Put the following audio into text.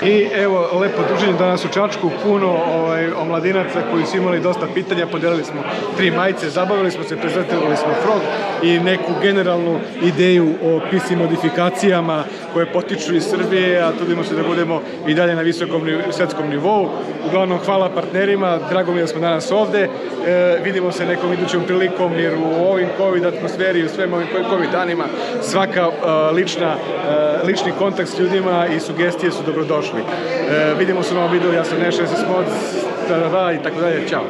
I evo, lepo druženje danas u Čačku, puno omladinaca koji su imali dosta pitanja, podelili smo 3 majice, zabavili smo se, prezentovali smo frog i neku generalnu ideju o PC modifikacijama koje potiču iz Srbije, a trudimo se da budemo i dalje na visokom svetskom nivou. Uglavnom, hvala partnerima, drago mi je da smo danas ovde, vidimo se nekom idućom prilikom, jer u ovim COVID atmosferi, u svem ovim COVID danima, svaka lični kontakt s ljudima i sugestije su dobrodošli. Vidimo se u novom videu, ja sam Neša, ja sam Smoc, i tako dalje, čao!